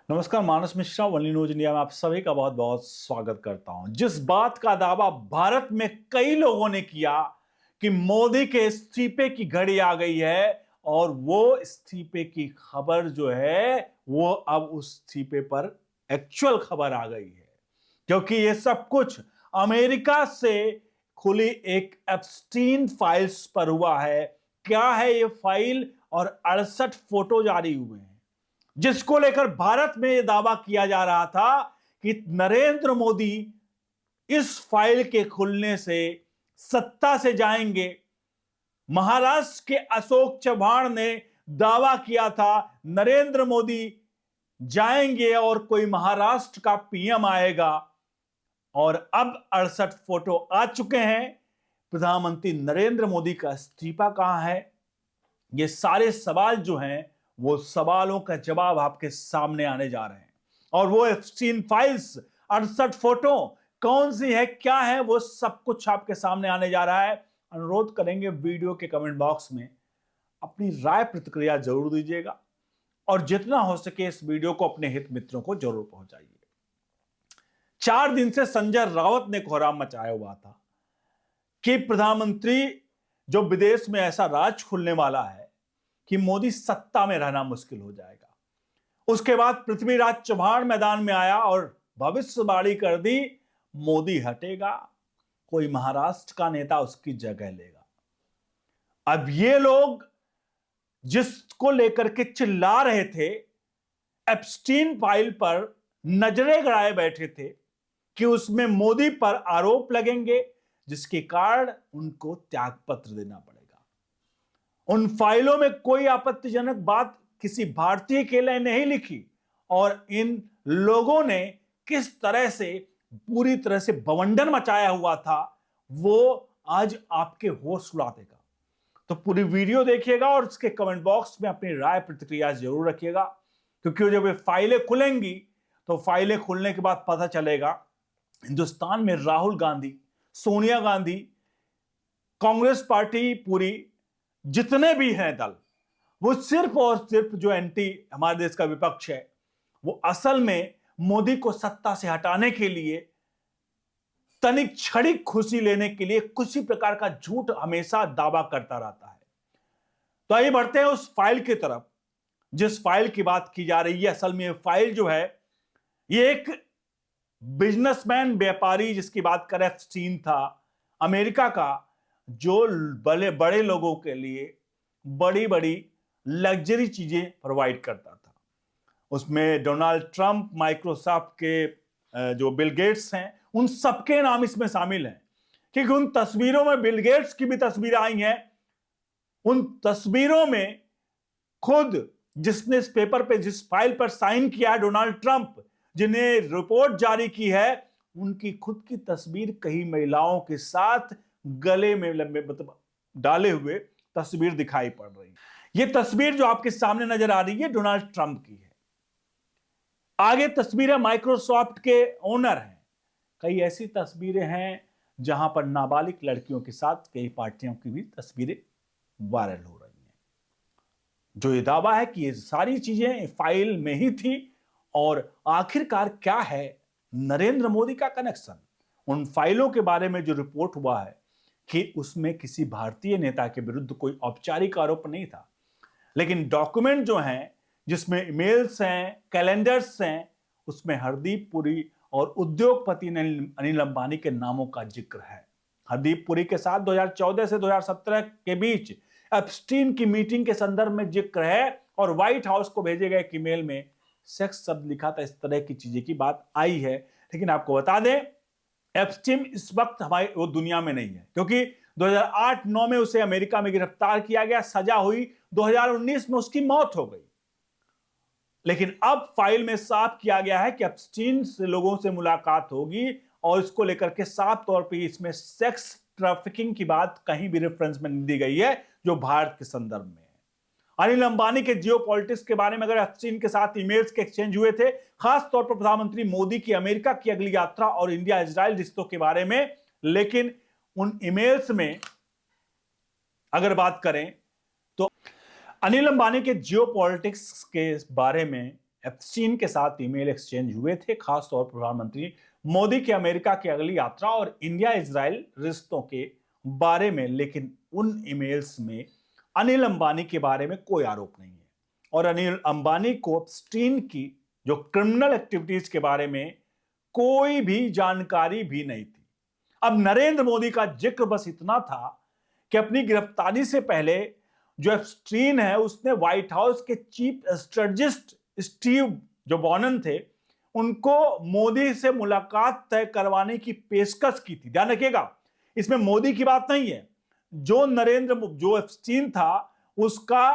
नमस्कार, मानस Mishra only news India में आप सभी का बहुत बहुत स्वागत करता हूं। जिस बात का दावा भारत में कई लोगों ने किया कि मोदी के इस्तीफे की घड़ी आ गई है और वो इस्तीफे की खबर जो है वो अब उस इस्तीफे पर एक्चुअल खबर आ गई है, क्योंकि ये सब कुछ अमेरिका से खुली एक एप्स्टीन फाइल्स पर हुआ है। क्या है ये फाइल और 68 फोटो जारी हुए हैं, जिसको लेकर भारत में यह दावा किया जा रहा था कि नरेंद्र मोदी इस फाइल के खुलने से सत्ता से जाएंगे। महाराष्ट्र के अशोक चव्हाण ने दावा किया था नरेंद्र मोदी जाएंगे और कोई महाराष्ट्र का पीएम आएगा, और अब 68 फोटो आ चुके हैं। प्रधानमंत्री नरेंद्र मोदी का इस्तीफा कहां है? ये सारे सवाल जो हैं वो सवालों का जवाब आपके सामने आने जा रहे हैं। और वो एप्स्टीन फाइल्स 68 फोटो कौन सी है, क्या है, वो सब कुछ आपके सामने आने जा रहा है। अनुरोध करेंगे वीडियो के कमेंट बॉक्स में अपनी राय प्रतिक्रिया जरूर दीजिएगा और जितना हो सके इस वीडियो को अपने हित मित्रों को जरूर पहुंचाइए। 4 दिन से संजय राउत ने कोहराम मचाया हुआ था कि प्रधानमंत्री जो विदेश में ऐसा राज खुलने वाला है कि मोदी सत्ता में रहना मुश्किल हो जाएगा। उसके बाद पृथ्वीराज चव्हाण मैदान में आया और भविष्यवाणी कर दी मोदी हटेगा, कोई महाराष्ट्र का नेता उसकी जगह लेगा। अब ये लोग जिसको लेकर के चिल्ला रहे थे, एप्स्टीन फाइल पर नजरें गड़ाए बैठे थे कि उसमें मोदी पर आरोप लगेंगे, जिसके कारण उनको त्यागपत्र देना पड़ेगा। उन फाइलों में कोई आपत्तिजनक बात किसी भारतीय के लिए नहीं लिखी और इन लोगों ने किस तरह से पूरी तरह से बवंडर मचाया हुआ था वो आज आपके होश उड़ा देगा। तो पूरी वीडियो देखिएगा और इसके कमेंट बॉक्स में अपनी राय प्रतिक्रिया जरूर रखिएगा, क्योंकि जब ये फाइलें खुलेंगी तो फाइलें खुलने के बाद पता चलेगा हिंदुस्तान में राहुल गांधी, सोनिया गांधी, कांग्रेस पार्टी पूरी, जितने भी हैं दल, वो सिर्फ और सिर्फ जो एंटी हमारे देश का विपक्ष है वो असल में मोदी को सत्ता से हटाने के लिए तनिक क्षणिक खुशी लेने के लिए किसी प्रकार का झूठ हमेशा दावा करता रहता है। तो आइए बढ़ते हैं उस फाइल की तरफ जिस फाइल की बात की जा रही है। असल में ये फाइल जो है ये एक बिजनेसमैन, व्यापारी जिसकी बात करें एप्स्टीन था, अमेरिका का, जो बड़े बड़े लोगों के लिए बड़ी बड़ी लग्जरी चीजें प्रोवाइड करता था। उसमें डोनाल्ड ट्रंप, माइक्रोसॉफ्ट के जो बिल गेट्स हैं, उन सबके नाम इसमें शामिल हैं, क्योंकि उन तस्वीरों में बिल गेट्स की भी तस्वीरें आई हैं। उन तस्वीरों में खुद जिसने इस पेपर पे, जिस फाइल पर साइन किया है, डोनाल्ड ट्रंप, जिन्हें रिपोर्ट जारी की है, उनकी खुद की तस्वीर कई महिलाओं के साथ गले में लंबे मतलब डाले हुए तस्वीर दिखाई पड़ रही है। यह तस्वीर जो आपके सामने नजर आ रही है डोनाल्ड ट्रंप की है। आगे तस्वीरें माइक्रोसॉफ्ट के ओनर हैं। कई ऐसी तस्वीरें हैं जहां पर नाबालिग लड़कियों के साथ कई पार्टियों की भी तस्वीरें वायरल हो रही हैं। जो ये दावा है कि ये सारी चीजें फाइल में ही थी, और आखिरकार क्या है नरेंद्र मोदी का कनेक्शन? उन फाइलों के बारे में जो रिपोर्ट हुआ है कि उसमें किसी भारतीय नेता के विरुद्ध कोई औपचारिक आरोप नहीं था, लेकिन डॉक्यूमेंट जो हैं जिसमें ईमेल्स हैं, कैलेंडर्स हैं, उसमें हरदीप पुरी और उद्योगपति अनिल अंबानी के नामों का जिक्र है। हरदीप पुरी के साथ 2014 से 2017 के बीच एप्स्टीन की मीटिंग के संदर्भ में जिक्र है, और व्हाइट हाउस को भेजे गए ईमेल में सेक्स शब्द लिखा था। इस तरह की चीजें की बात आई है। लेकिन आपको बता दें एप्स्टीन इस वक्त हमारी वो दुनिया में नहीं है, क्योंकि 2008-9 में उसे अमेरिका में गिरफ्तार किया गया, सजा हुई, 2019 में उसकी मौत हो गई। लेकिन अब फाइल में साफ किया गया है कि एप्स्टीन से लोगों से मुलाकात होगी, और इसको लेकर के साफ तौर पे इसमें सेक्स ट्रैफिकिंग की बात कहीं भी रेफरेंस में नहीं दी गई है, जो भारत के संदर्भ में है। अनिल अंबानी के जियो पॉलिटिक्स के बारे में अगर एप्स्टीन के साथ ईमेल्स के एक्सचेंज हुए थे, खास तौर पर प्रधानमंत्री मोदी की अमेरिका की अगली यात्रा और इंडिया इजराइल रिश्तों के बारे में, लेकिन उन ईमेल्स में अगर बात करें तो अनिल अंबानी के जियो पॉलिटिक्स के बारे में एप्स्टीन के साथ ईमेल एक्सचेंज हुए थे, खासतौर पर प्रधानमंत्री मोदी की अमेरिका की अगली यात्रा और इंडिया इजराइल रिश्तों के बारे में। लेकिन उन ईमेल्स में अनिल अंबानी के बारे में कोई आरोप नहीं है और अनिल अंबानी को एप्स्टीन की जो क्रिमिनल एक्टिविटीज के बारे में कोई भी जानकारी भी नहीं थी। अब नरेंद्र मोदी का जिक्र बस इतना था कि अपनी गिरफ्तारी से पहले जो एप्स्टीन है उसने व्हाइट हाउस के चीफ स्ट्रेटजिस्ट स्टीव जो बॉनन थे उनको मोदी से मुलाकात तय करवाने की पेशकश की थी। ध्यान रखिएगा, इसमें मोदी की बात नहीं है। जो एप्स्टीन था उसका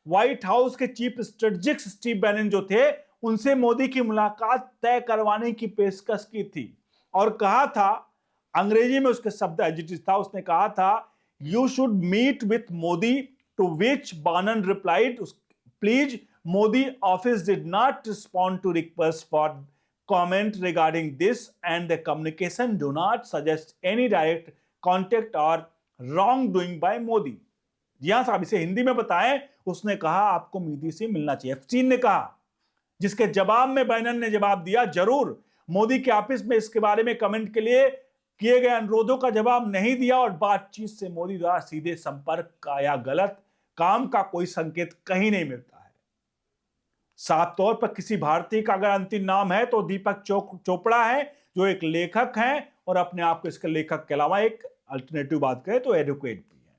व्हाइट हाउस के चीफ स्ट्रेटजिस्ट स्टीव बैनन जो थे उनसे मोदी की मुलाकात तय करवाने की पेशकश की थी और कहा था, अंग्रेजी में उसके शब्द एजिटिव था, उसने कहा था you should meet with Modi, to which Bannon replied please Modi office did not respond to request for comment regarding this and the communication do not suggest any direct contact or wrongdoing by Modi. यहां साहब इसे हिंदी में बताएं, उसने कहा आपको मोदी से मिलना चाहिए, एप्स्टीन ने कहा, जिसके जवाब में बैनन ने जवाब दिया जरूर। मोदी के ऑफिस में इसके बारे में कमेंट के लिए किए गए अनुरोधों का जवाब नहीं दिया और बातचीत से मोदी द्वारा सीधे संपर्क का या गलत काम का कोई संकेत कहीं नहीं मिलता है। साफ तौर पर किसी भारतीय का अगर अंतिम नाम है तो दीपक चोपड़ा है, जो एक लेखक हैं और अपने आप को इसके लेखक के अलावा एक अल्टरनेटिव बात करें तो एडवोकेट भी है।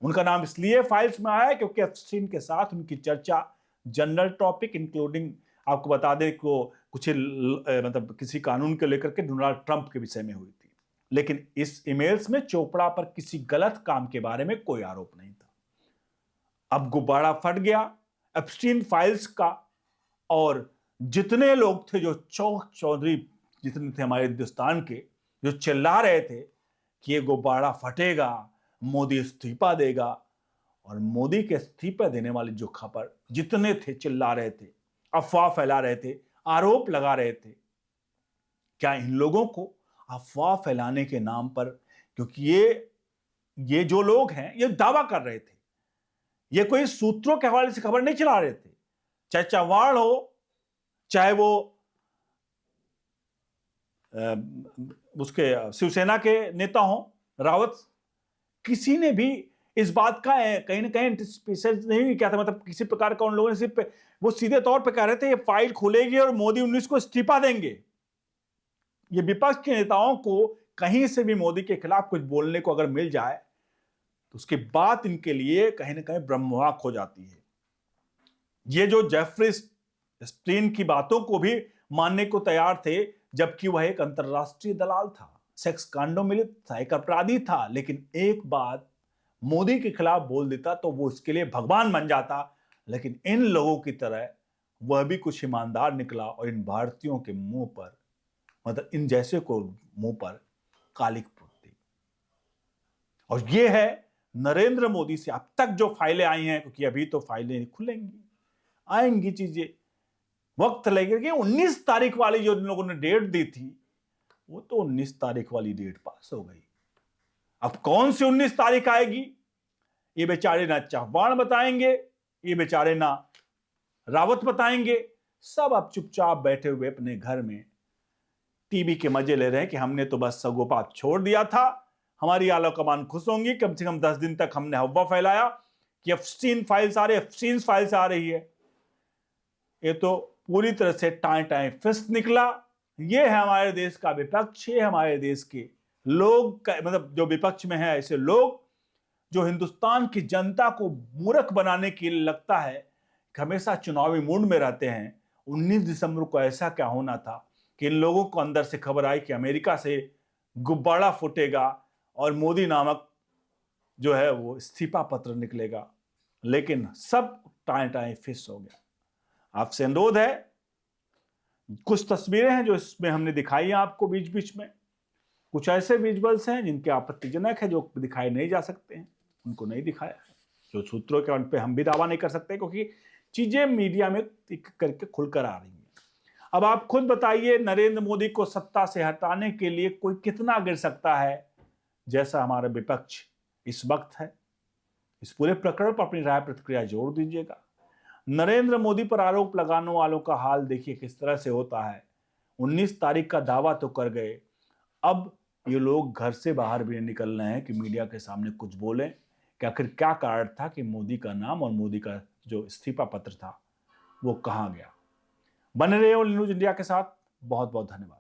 उनका नाम इसलिए फाइल्स में आया है क्योंकि एप्स्टीन के साथ उनकी चर्चा जनरल टॉपिक इंक्लूडिंग, आपको बता दें को कुछ मतलब किसी कानून को लेकर के डोनाल्ड ट्रंप के विषय में हुई थी। लेकिन इस ईमेल्स में चोपड़ा पर किसी गलत काम के बारे में कोई आरोप नहीं था। अब गुब्बारा फट गया एप्स्टीन फाइल्स का और जितने लोग थे जो चौधरी जितने थे हमारे हिंदुस्तान के, जो चिल्ला रहे थे कि ये गुब्बारा फटेगा, मोदी इस्तीफा देगा, और मोदी के इस्तीफा देने वाली जो खबर जितने थे चिल्ला रहे थे, अफवाह फैला रहे थे, आरोप लगा रहे थे, क्या इन लोगों को अफवाह फैलाने के नाम पर, क्योंकि ये जो लोग हैं ये दावा कर रहे थे, ये कोई सूत्रों के हवाले से खबर नहीं चला रहे थे, चाहे चव्हाण हो, चाहे वो उसके शिवसेना के नेता हो रावत, किसी ने भी इस बात का कहीं ना कहीं एंटिसिपेशन नहीं किया था। मतलब किसी प्रकार का उन लोगों ने सिर्फ वो सीधे तौर पे कह रहे थे ये फाइल खुलेगी और मोदी 19 को इस्तीफा देंगे। ये विपक्ष के नेताओं को कहीं से भी मोदी के खिलाफ कुछ बोलने को अगर मिल जाए तो उसके बाद इनके लिए कहीं ना कहीं ब्रह्मवाक हो जाती है। ये जो जेफरी एप्स्टीन की बातों को भी मानने को तैयार थे, जबकि वह एक अंतरराष्ट्रीय दलाल था, सेक्स कांडों में लिप्त था, एक अपराधी था, लेकिन एक बात मोदी के खिलाफ बोल देता तो वो इसके लिए भगवान बन जाता। लेकिन इन लोगों की तरह वह भी कुछ ईमानदार निकला और इन भारतीयों के मुंह पर, मतलब इन जैसे को मुंह पर कालिक फूटती। और ये है नरेंद्र मोदी से अब तक जो फाइलें आई हैं, क्योंकि अभी तो फाइलें खुलेंगी, आएंगी चीजें, वक्त लगेगा। 19 तारीख वाली जो इन लोगों ने डेट दी थी वो तो 19 तारीख वाली डेट पास हो गई। अब कौन सी 19 तारीख आएगी ये बेचारे ना चव्हाण बताएंगे, ये बेचारे ना रावत बताएंगे, सब अब चुपचाप बैठे हुए अपने घर में टीवी के मजे ले रहे हैं कि हमने तो बस सगोपात छोड़ दिया था, हमारी आला कमान खुश होंगी, कम से कम 10 दिन तक हमने हवा फैलाया कि एप्स्टीन फाइल्स आ रही है, एप्स्टीन फाइल्स आ रही है। ये तो पूरी तरह से टाएं फिस्ट निकला। ये है हमारे देश का विपक्ष, ये हमारे देश के लोग, मतलब जो विपक्ष में है ऐसे लोग जो हिंदुस्तान की जनता को मूर्ख बनाने के लिए लगता है कि हमेशा चुनावी मूड में रहते हैं। 19 दिसंबर को ऐसा क्या होना था कि इन लोगों को अंदर से खबर आई कि अमेरिका से गुब्बारा फूटेगा और मोदी नामक जो है वो इस्तीफा पत्र निकलेगा, लेकिन सब टाएं फिस हो गया। आपसे अनुरोध है, कुछ तस्वीरें हैं जो इसमें हमने दिखाई हैं आपको बीच बीच में, कुछ ऐसे विजुअल्स हैं जिनके आपत्तिजनक है, जो दिखाए नहीं जा सकते हैं, उनको नहीं दिखाया है, जो सूत्रों के उन पे हम भी दावा नहीं कर सकते क्योंकि चीजें मीडिया में करके खुलकर आ रही हैं। अब आप खुद बताइए, नरेंद्र मोदी को सत्ता से हटाने के लिए कोई कितना गिर सकता है जैसा हमारा विपक्ष इस वक्त है? इस पूरे प्रकरण पर अपनी राय प्रतिक्रिया जोड़ दीजिएगा। नरेंद्र मोदी पर आरोप लगाने वालों का हाल देखिए किस तरह से होता है। 19 तारीख का दावा तो कर गए, अब ये लोग घर से बाहर भी नहीं निकल रहे हैं कि मीडिया के सामने कुछ बोलें कि आखिर क्या कारण था कि मोदी का नाम और मोदी का जो इस्तीफा पत्र था वो कहां गया। बने रहिए ऑल न्यूज इंडिया के साथ। बहुत बहुत धन्यवाद।